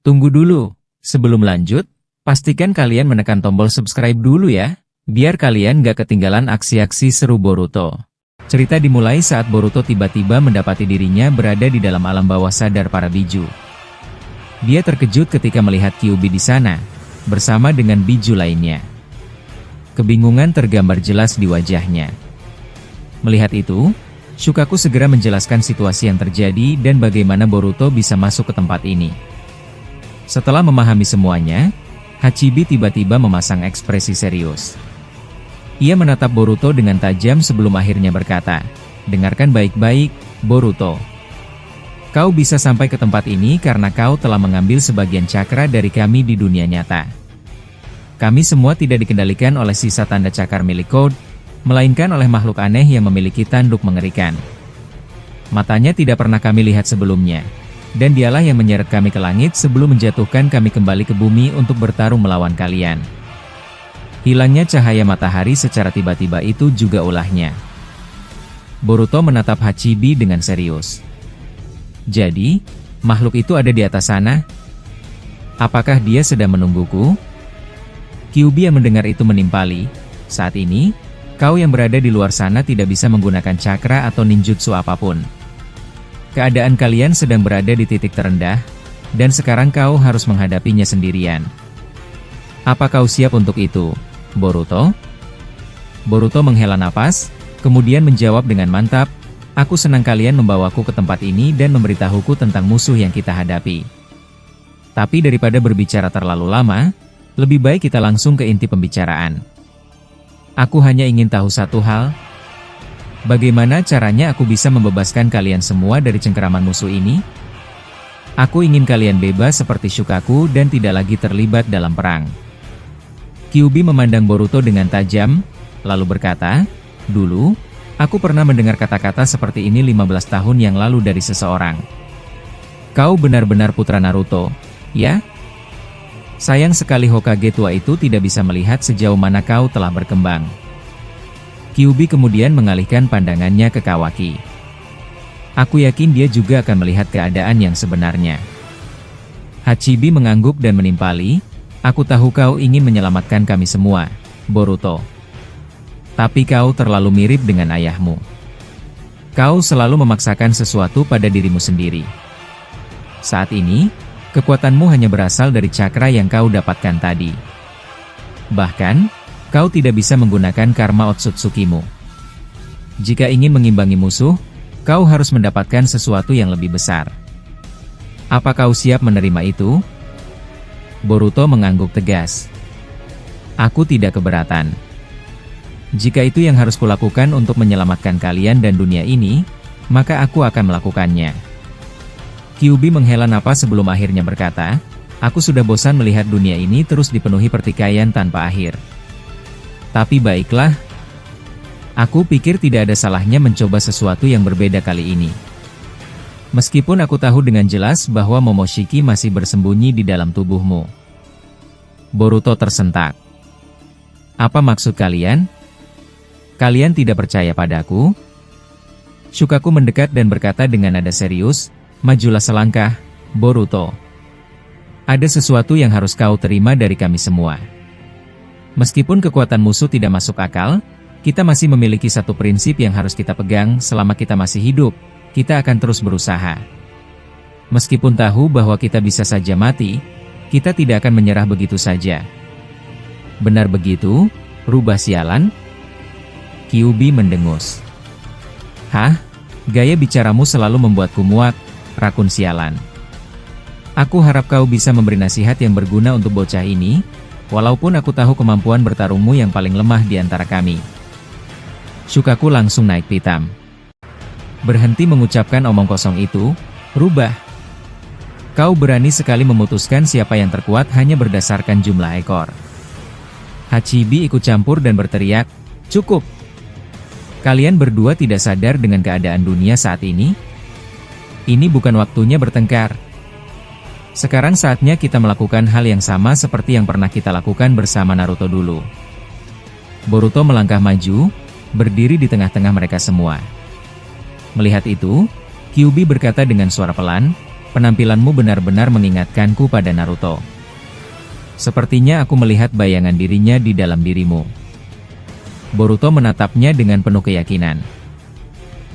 Tunggu dulu, sebelum lanjut, pastikan kalian menekan tombol subscribe dulu ya, biar kalian gak ketinggalan aksi-aksi seru Boruto. Cerita dimulai saat Boruto tiba-tiba mendapati dirinya berada di dalam alam bawah sadar para biju. Dia terkejut ketika melihat Kyuubi di sana, bersama dengan biju lainnya. Kebingungan tergambar jelas di wajahnya. Melihat itu, Shukaku segera menjelaskan situasi yang terjadi dan bagaimana Boruto bisa masuk ke tempat ini. Setelah memahami semuanya, Hachibi tiba-tiba memasang ekspresi serius. Ia menatap Boruto dengan tajam sebelum akhirnya berkata, "Dengarkan baik-baik, Boruto. Kau bisa sampai ke tempat ini karena kau telah mengambil sebagian cakra dari kami di dunia nyata. Kami semua tidak dikendalikan oleh sisa tanda cakar milik Code, melainkan oleh makhluk aneh yang memiliki tanduk mengerikan. Matanya tidak pernah kami lihat sebelumnya, dan dialah yang menyeret kami ke langit sebelum menjatuhkan kami kembali ke bumi untuk bertarung melawan kalian." Hilangnya cahaya matahari secara tiba-tiba itu juga ulahnya. Boruto menatap Hachibi dengan serius. "Jadi, makhluk itu ada di atas sana? Apakah dia sedang menungguku?" Kyuubi yang mendengar itu menimpali, "Saat ini, kau yang berada di luar sana tidak bisa menggunakan cakra atau ninjutsu apapun. Keadaan kalian sedang berada di titik terendah, dan sekarang kau harus menghadapinya sendirian. Apa kau siap untuk itu, Boruto?" Boruto menghela napas, kemudian menjawab dengan mantap, "Aku senang kalian membawaku ke tempat ini dan memberitahuku tentang musuh yang kita hadapi. Tapi daripada berbicara terlalu lama, lebih baik kita langsung ke inti pembicaraan. Aku hanya ingin tahu satu hal. Bagaimana caranya aku bisa membebaskan kalian semua dari cengkeraman musuh ini? Aku ingin kalian bebas seperti Shukaku dan tidak lagi terlibat dalam perang." Kyuubi memandang Boruto dengan tajam, lalu berkata, "Dulu, aku pernah mendengar kata-kata seperti ini 15 tahun yang lalu dari seseorang. Kau benar-benar putra Naruto, ya? Sayang sekali Hokage tua itu tidak bisa melihat sejauh mana kau telah berkembang." Kyuubi kemudian mengalihkan pandangannya ke Kawaki. "Aku yakin dia juga akan melihat keadaan yang sebenarnya." Hachibi mengangguk dan menimpali, "Aku tahu kau ingin menyelamatkan kami semua, Boruto. Tapi kau terlalu mirip dengan ayahmu. Kau selalu memaksakan sesuatu pada dirimu sendiri. Saat ini, kekuatanmu hanya berasal dari cakra yang kau dapatkan tadi. Bahkan, kau tidak bisa menggunakan karma Otsutsukimu. Jika ingin mengimbangi musuh, kau harus mendapatkan sesuatu yang lebih besar. Apa kau siap menerima itu?" Boruto mengangguk tegas. "Aku tidak keberatan. Jika itu yang harus kulakukan untuk menyelamatkan kalian dan dunia ini, maka aku akan melakukannya." Kyuubi menghela napas sebelum akhirnya berkata, "Aku sudah bosan melihat dunia ini terus dipenuhi pertikaian tanpa akhir. Tapi baiklah, aku pikir tidak ada salahnya mencoba sesuatu yang berbeda kali ini. Meskipun aku tahu dengan jelas bahwa Momoshiki masih bersembunyi di dalam tubuhmu." Boruto tersentak. "Apa maksud kalian? Kalian tidak percaya padaku?" Shukaku mendekat dan berkata dengan nada serius, "Majulah selangkah, Boruto. Ada sesuatu yang harus kau terima dari kami semua. Meskipun kekuatan musuh tidak masuk akal, kita masih memiliki satu prinsip yang harus kita pegang selama kita masih hidup, kita akan terus berusaha. Meskipun tahu bahwa kita bisa saja mati, kita tidak akan menyerah begitu saja. Benar begitu, rubah sialan?" Kyuubi mendengus. "Hah? Gaya bicaramu selalu membuatku muak, rakun sialan. Aku harap kau bisa memberi nasihat yang berguna untuk bocah ini, walaupun aku tahu kemampuan bertarungmu yang paling lemah di antara kami." Shukaku langsung naik pitam. "Berhenti mengucapkan omong kosong itu, rubah. Kau berani sekali memutuskan siapa yang terkuat hanya berdasarkan jumlah ekor." Hachibi ikut campur dan berteriak, "Cukup! Kalian berdua tidak sadar dengan keadaan dunia saat ini? Ini bukan waktunya bertengkar. Sekarang saatnya kita melakukan hal yang sama seperti yang pernah kita lakukan bersama Naruto dulu." Boruto melangkah maju, berdiri di tengah-tengah mereka semua. Melihat itu, Kyuubi berkata dengan suara pelan, Penampilanmu benar-benar mengingatkanku pada Naruto. Sepertinya aku melihat bayangan dirinya di dalam dirimu. Boruto menatapnya dengan penuh keyakinan.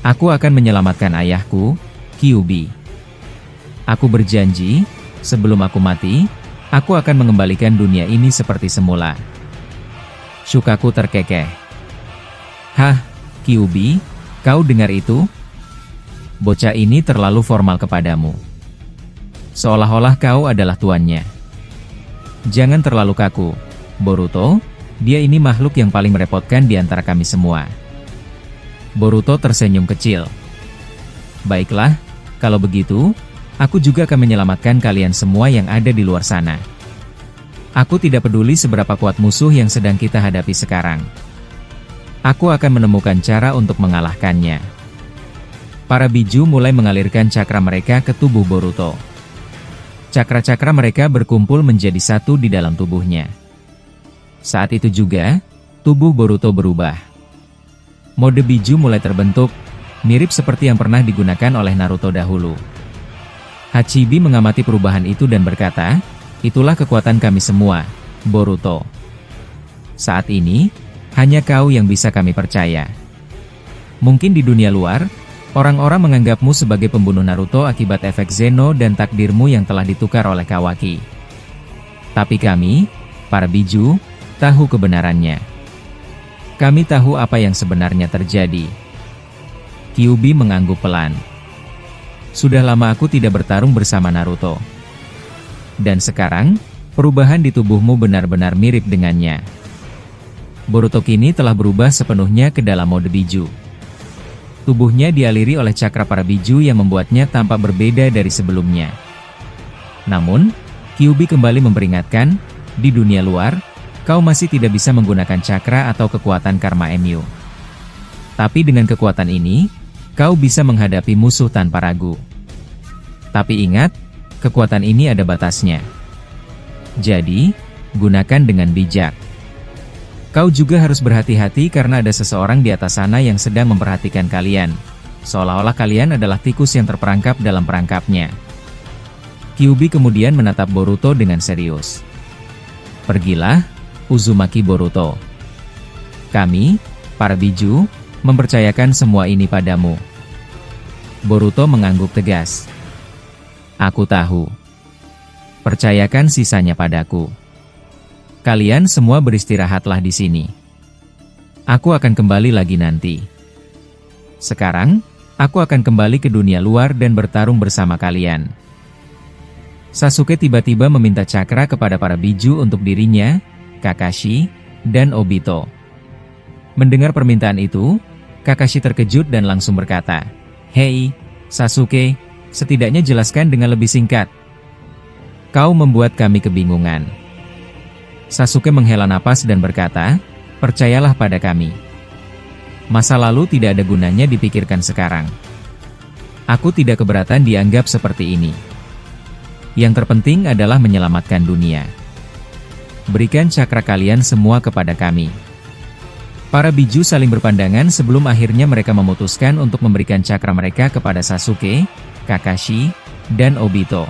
Aku akan menyelamatkan ayahku, Kyuubi. Aku berjanji, sebelum aku mati, aku akan mengembalikan dunia ini seperti semula. Shukaku terkekeh. Hah, Kyuubi, kau dengar itu? Bocah ini terlalu formal kepadamu. Seolah-olah kau adalah tuannya. Jangan terlalu kaku, Boruto, dia ini makhluk yang paling merepotkan di antara kami semua. Boruto tersenyum kecil. Baiklah, kalau begitu, aku juga akan menyelamatkan kalian semua yang ada di luar sana. Aku tidak peduli seberapa kuat musuh yang sedang kita hadapi sekarang. Aku akan menemukan cara untuk mengalahkannya. Para biju mulai mengalirkan cakra mereka ke tubuh Boruto. Cakra-cakra mereka berkumpul menjadi satu di dalam tubuhnya. Saat itu juga, tubuh Boruto berubah. Mode biju mulai terbentuk, mirip seperti yang pernah digunakan oleh Naruto dahulu. Hachibi mengamati perubahan itu dan berkata, itulah kekuatan kami semua, Boruto. Saat ini, hanya kau yang bisa kami percaya. Mungkin di dunia luar, orang-orang menganggapmu sebagai pembunuh Naruto akibat efek Zeno dan takdirmu yang telah ditukar oleh Kawaki. Tapi kami, para biju, tahu kebenarannya. Kami tahu apa yang sebenarnya terjadi. Kyuubi mengangguk pelan. Sudah lama aku tidak bertarung bersama Naruto. Dan sekarang, perubahan di tubuhmu benar-benar mirip dengannya. Boruto kini telah berubah sepenuhnya ke dalam mode biju. Tubuhnya dialiri oleh cakra para biju yang membuatnya tampak berbeda dari sebelumnya. Namun, Kyuubi kembali memperingatkan, di dunia luar, kau masih tidak bisa menggunakan cakra atau kekuatan Karma MU. Tapi dengan kekuatan ini, kau bisa menghadapi musuh tanpa ragu. Tapi ingat, kekuatan ini ada batasnya. Jadi, gunakan dengan bijak. Kau juga harus berhati-hati karena ada seseorang di atas sana yang sedang memperhatikan kalian. Seolah-olah kalian adalah tikus yang terperangkap dalam perangkapnya. Kyuubi kemudian menatap Boruto dengan serius. Pergilah, Uzumaki Boruto. Kami, para biju, mempercayakan semua ini padamu. Boruto mengangguk tegas. Aku tahu. Percayakan sisanya padaku. Kalian semua beristirahatlah di sini. Aku akan kembali lagi nanti. Sekarang, aku akan kembali ke dunia luar dan bertarung bersama kalian. Sasuke tiba-tiba meminta cakra kepada para biju untuk dirinya, Kakashi, dan Obito. Mendengar permintaan itu, Kakashi terkejut dan langsung berkata, "Hei, Sasuke, setidaknya jelaskan dengan lebih singkat. Kau membuat kami kebingungan." Sasuke menghela napas dan berkata, "Percayalah pada kami. Masa lalu tidak ada gunanya dipikirkan sekarang. Aku tidak keberatan dianggap seperti ini. Yang terpenting adalah menyelamatkan dunia. Berikan cakra kalian semua kepada kami." Para biju saling berpandangan sebelum akhirnya mereka memutuskan untuk memberikan cakra mereka kepada Sasuke, Kakashi, dan Obito.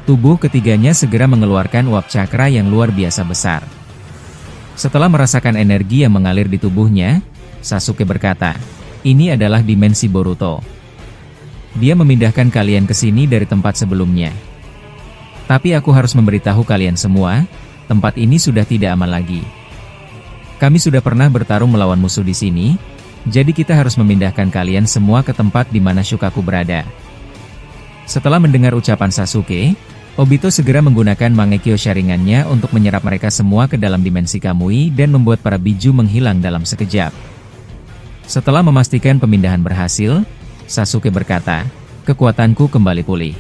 Tubuh ketiganya segera mengeluarkan uap cakra yang luar biasa besar. Setelah merasakan energi yang mengalir di tubuhnya, Sasuke berkata, "Ini adalah dimensi Boruto. Dia memindahkan kalian ke sini dari tempat sebelumnya. Tapi aku harus memberitahu kalian semua, tempat ini sudah tidak aman lagi. Kami sudah pernah bertarung melawan musuh di sini, jadi kita harus memindahkan kalian semua ke tempat di mana Shukaku berada." Setelah mendengar ucapan Sasuke, Obito segera menggunakan Mangekyo Sharingan-nya untuk menyerap mereka semua ke dalam dimensi Kamui dan membuat para biju menghilang dalam sekejap. Setelah memastikan pemindahan berhasil, Sasuke berkata, "Kekuatanku kembali pulih."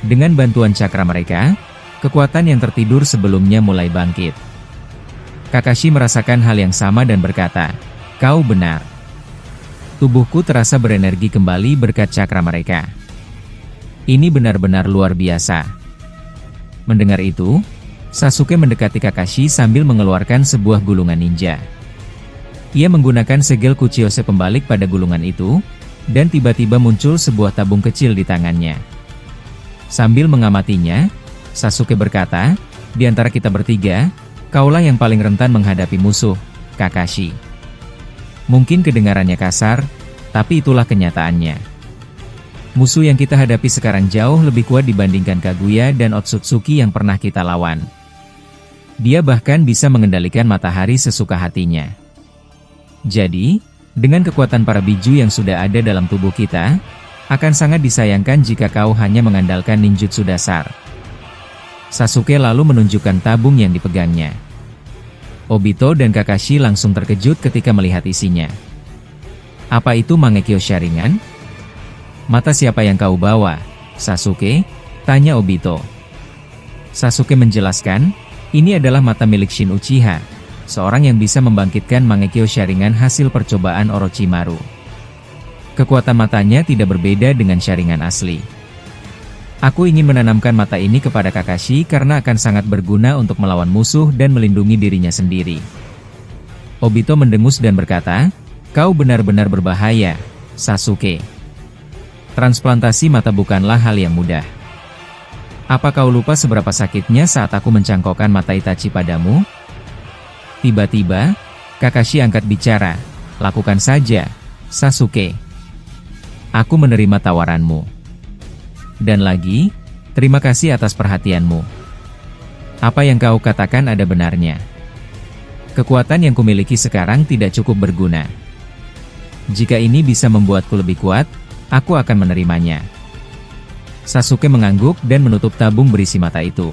Dengan bantuan cakra mereka, kekuatan yang tertidur sebelumnya mulai bangkit. Kakashi merasakan hal yang sama dan berkata, "Kau benar. Tubuhku terasa berenergi kembali berkat cakra mereka. Ini benar-benar luar biasa." Mendengar itu, Sasuke mendekati Kakashi sambil mengeluarkan sebuah gulungan ninja. Ia menggunakan segel Kuchiyose pembalik pada gulungan itu, dan tiba-tiba muncul sebuah tabung kecil di tangannya. Sambil mengamatinya, Sasuke berkata, "Di antara kita bertiga, kaulah yang paling rentan menghadapi musuh, Kakashi." Mungkin kedengarannya kasar, tapi itulah kenyataannya. Musuh yang kita hadapi sekarang jauh lebih kuat dibandingkan Kaguya dan Otsutsuki yang pernah kita lawan. Dia bahkan bisa mengendalikan matahari sesuka hatinya. Jadi, dengan kekuatan para biju yang sudah ada dalam tubuh kita, akan sangat disayangkan jika kau hanya mengandalkan ninjutsu dasar. Sasuke lalu menunjukkan tabung yang dipegangnya. Obito dan Kakashi langsung terkejut ketika melihat isinya. "Apa itu Mangekyo Sharingan? Mata siapa yang kau bawa, Sasuke?" tanya Obito. Sasuke menjelaskan, "Ini adalah mata milik Shin Uchiha, seorang yang bisa membangkitkan Mangekyo Sharingan hasil percobaan Orochimaru. Kekuatan matanya tidak berbeda dengan Sharingan asli. Aku ingin menanamkan mata ini kepada Kakashi karena akan sangat berguna untuk melawan musuh dan melindungi dirinya sendiri." Obito mendengus dan berkata, "Kau benar-benar berbahaya, Sasuke. Transplantasi mata bukanlah hal yang mudah. Apa kau lupa seberapa sakitnya saat aku mencangkokkan mata Itachi padamu?" Tiba-tiba, Kakashi angkat bicara, "Lakukan saja, Sasuke. Aku menerima tawaranmu. Dan lagi, terima kasih atas perhatianmu. Apa yang kau katakan ada benarnya. Kekuatan yang kumiliki sekarang tidak cukup berguna. Jika ini bisa membuatku lebih kuat, aku akan menerimanya." Sasuke mengangguk dan menutup tabung berisi mata itu.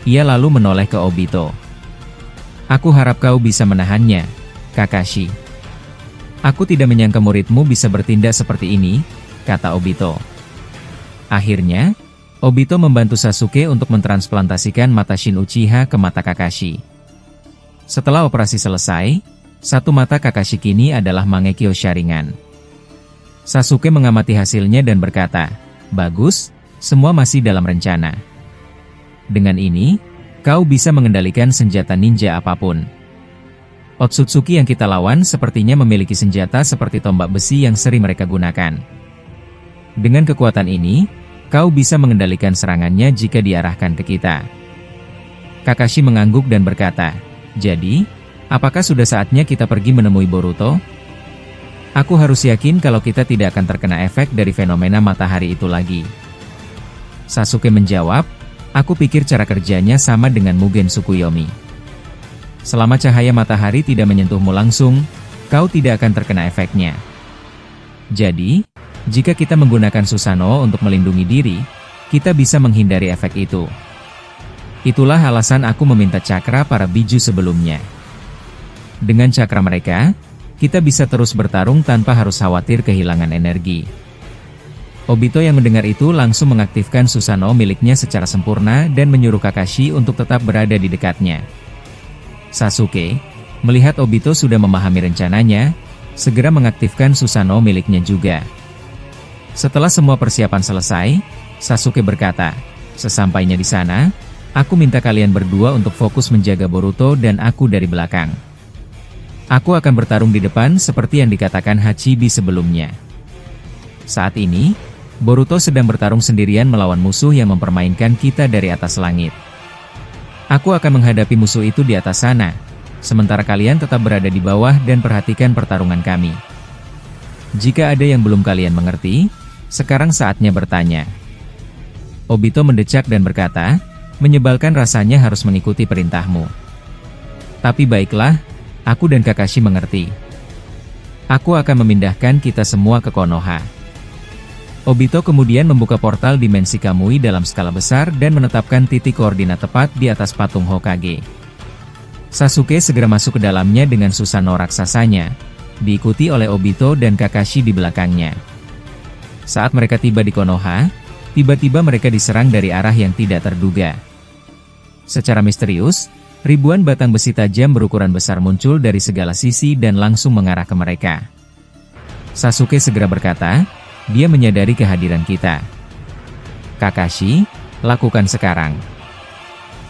Ia lalu menoleh ke Obito. "Aku harap kau bisa menahannya, Kakashi." "Aku tidak menyangka muridmu bisa bertindak seperti ini," kata Obito. Akhirnya, Obito membantu Sasuke untuk mentransplantasikan mata Shin Uchiha ke mata Kakashi. Setelah operasi selesai, satu mata Kakashi kini adalah Mangekyo Sharingan. Sasuke mengamati hasilnya dan berkata, "Bagus, semua masih dalam rencana. Dengan ini, kau bisa mengendalikan senjata ninja apapun." Otsutsuki yang kita lawan sepertinya memiliki senjata seperti tombak besi yang sering mereka gunakan. Dengan kekuatan ini, kau bisa mengendalikan serangannya jika diarahkan ke kita. Kakashi mengangguk dan berkata, "Jadi, apakah sudah saatnya kita pergi menemui Boruto? Aku harus yakin kalau kita tidak akan terkena efek dari fenomena matahari itu lagi." Sasuke menjawab, "Aku pikir cara kerjanya sama dengan Mugen Tsukuyomi. Selama cahaya matahari tidak menyentuhmu langsung, kau tidak akan terkena efeknya. Jadi, jika kita menggunakan Susanoo untuk melindungi diri, kita bisa menghindari efek itu. Itulah alasan aku meminta cakra para biju sebelumnya. Dengan cakra mereka, kita bisa terus bertarung tanpa harus khawatir kehilangan energi." Obito yang mendengar itu langsung mengaktifkan Susanoo miliknya secara sempurna dan menyuruh Kakashi untuk tetap berada di dekatnya. Sasuke, melihat Obito sudah memahami rencananya, segera mengaktifkan Susanoo miliknya juga. Setelah semua persiapan selesai, Sasuke berkata, "Sesampainya di sana, aku minta kalian berdua untuk fokus menjaga Boruto dan aku dari belakang. Aku akan bertarung di depan seperti yang dikatakan Hachibi sebelumnya." Saat ini, Boruto sedang bertarung sendirian melawan musuh yang mempermainkan kita dari atas langit. Aku akan menghadapi musuh itu di atas sana, sementara kalian tetap berada di bawah dan perhatikan pertarungan kami. Jika ada yang belum kalian mengerti, sekarang saatnya bertanya. Obito mendecak dan berkata, "Menyebalkan rasanya harus mengikuti perintahmu. Tapi baiklah, aku dan Kakashi mengerti. Aku akan memindahkan kita semua ke Konoha." Obito kemudian membuka portal dimensi Kamui dalam skala besar dan menetapkan titik koordinat tepat di atas patung Hokage. Sasuke segera masuk ke dalamnya dengan Susanoo raksasanya, diikuti oleh Obito dan Kakashi di belakangnya. Saat mereka tiba di Konoha, tiba-tiba mereka diserang dari arah yang tidak terduga. Secara misterius, ribuan batang besi tajam berukuran besar muncul dari segala sisi dan langsung mengarah ke mereka. Sasuke segera berkata, "Dia menyadari kehadiran kita. Kakashi, lakukan sekarang."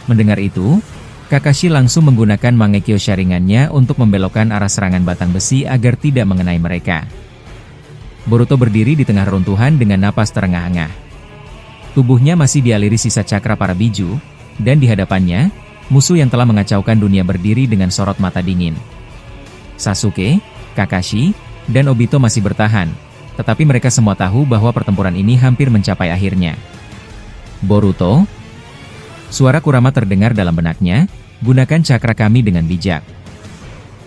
Mendengar itu, Kakashi langsung menggunakan Mangekyo Sharingan-nya untuk membelokkan arah serangan batang besi agar tidak mengenai mereka. Boruto berdiri di tengah runtuhan dengan napas terengah-engah. Tubuhnya masih dialiri sisa cakra para biju, dan di hadapannya, musuh yang telah mengacaukan dunia berdiri dengan sorot mata dingin. Sasuke, Kakashi, dan Obito masih bertahan, tetapi mereka semua tahu bahwa pertempuran ini hampir mencapai akhirnya. Boruto? Suara Kurama terdengar dalam benaknya, gunakan cakra kami dengan bijak.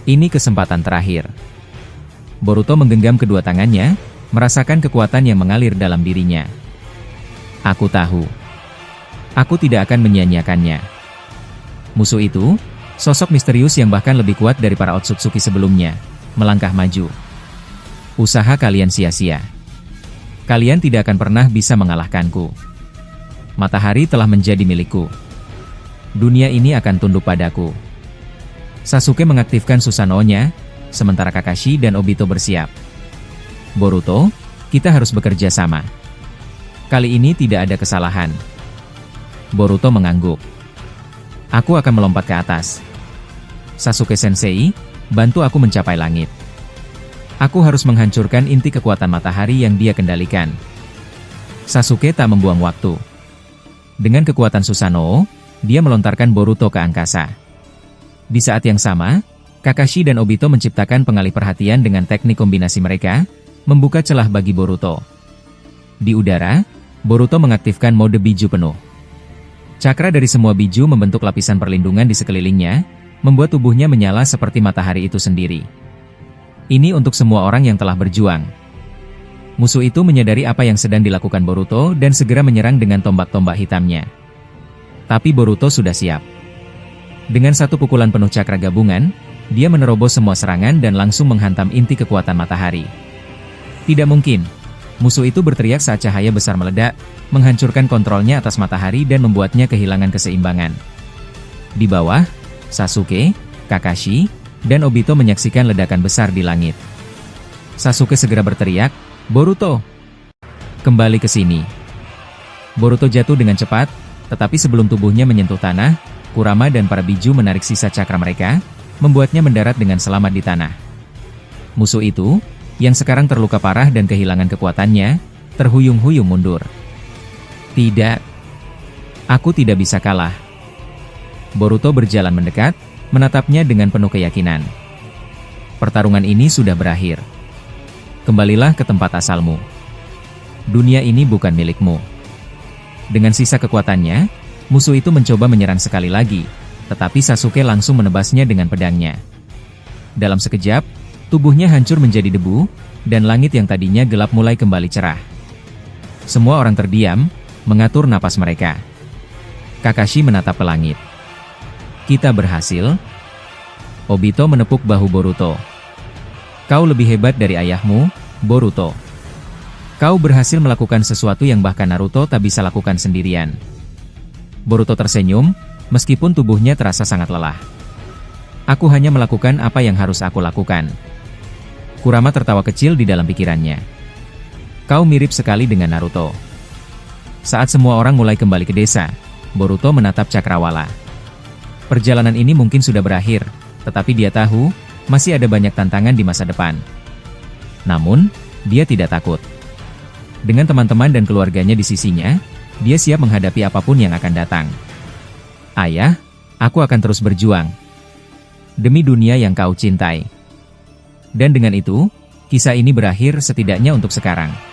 Ini kesempatan terakhir. Boruto menggenggam kedua tangannya, merasakan kekuatan yang mengalir dalam dirinya. Aku tahu. Aku tidak akan menyia-nyiakannya. Musuh itu, sosok misterius yang bahkan lebih kuat dari para Otsutsuki sebelumnya, melangkah maju. Usaha kalian sia-sia. Kalian tidak akan pernah bisa mengalahkanku. Matahari telah menjadi milikku. Dunia ini akan tunduk padaku. Sasuke mengaktifkan Susanoo-nya, sementara Kakashi dan Obito bersiap. Boruto, kita harus bekerja sama. Kali ini tidak ada kesalahan. Boruto mengangguk. Aku akan melompat ke atas. Sasuke Sensei, bantu aku mencapai langit. Aku harus menghancurkan inti kekuatan matahari yang dia kendalikan. Sasuke tak membuang waktu. Dengan kekuatan Susanoo, dia melontarkan Boruto ke angkasa. Di saat yang sama, Kakashi dan Obito menciptakan pengalih perhatian dengan teknik kombinasi mereka, membuka celah bagi Boruto. Di udara, Boruto mengaktifkan mode biju penuh. Cakra dari semua biju membentuk lapisan perlindungan di sekelilingnya, membuat tubuhnya menyala seperti matahari itu sendiri. Ini untuk semua orang yang telah berjuang. Musuh itu menyadari apa yang sedang dilakukan Boruto dan segera menyerang dengan tombak-tombak hitamnya. Tapi Boruto sudah siap. Dengan satu pukulan penuh cakra gabungan, dia menerobos semua serangan dan langsung menghantam inti kekuatan matahari. Tidak mungkin. Musuh itu berteriak saat cahaya besar meledak, menghancurkan kontrolnya atas matahari dan membuatnya kehilangan keseimbangan. Di bawah, Sasuke, Kakashi, dan Obito menyaksikan ledakan besar di langit. Sasuke segera berteriak, Boruto! Kembali ke sini. Boruto jatuh dengan cepat, tetapi sebelum tubuhnya menyentuh tanah, Kurama dan para biju menarik sisa cakra mereka, membuatnya mendarat dengan selamat di tanah. Musuh itu, yang sekarang terluka parah dan kehilangan kekuatannya, terhuyung-huyung mundur. Tidak. Aku tidak bisa kalah. Boruto berjalan mendekat, menatapnya dengan penuh keyakinan. Pertarungan ini sudah berakhir. Kembalilah ke tempat asalmu. Dunia ini bukan milikmu. Dengan sisa kekuatannya, musuh itu mencoba menyerang sekali lagi, tetapi Sasuke langsung menebasnya dengan pedangnya. Dalam sekejap, tubuhnya hancur menjadi debu, dan langit yang tadinya gelap mulai kembali cerah. Semua orang terdiam, mengatur napas mereka. Kakashi menatap ke langit. Kita berhasil? Obito menepuk bahu Boruto. Kau lebih hebat dari ayahmu, Boruto. Kau berhasil melakukan sesuatu yang bahkan Naruto tak bisa lakukan sendirian. Boruto tersenyum, meskipun tubuhnya terasa sangat lelah. Aku hanya melakukan apa yang harus aku lakukan. Kurama tertawa kecil di dalam pikirannya. Kau mirip sekali dengan Naruto. Saat semua orang mulai kembali ke desa, Boruto menatap Cakrawala. Perjalanan ini mungkin sudah berakhir, tetapi dia tahu, masih ada banyak tantangan di masa depan. Namun, dia tidak takut. Dengan teman-teman dan keluarganya di sisinya, dia siap menghadapi apapun yang akan datang. Ayah, aku akan terus berjuang. Demi dunia yang kau cintai. Dan dengan itu, kisah ini berakhir setidaknya untuk sekarang.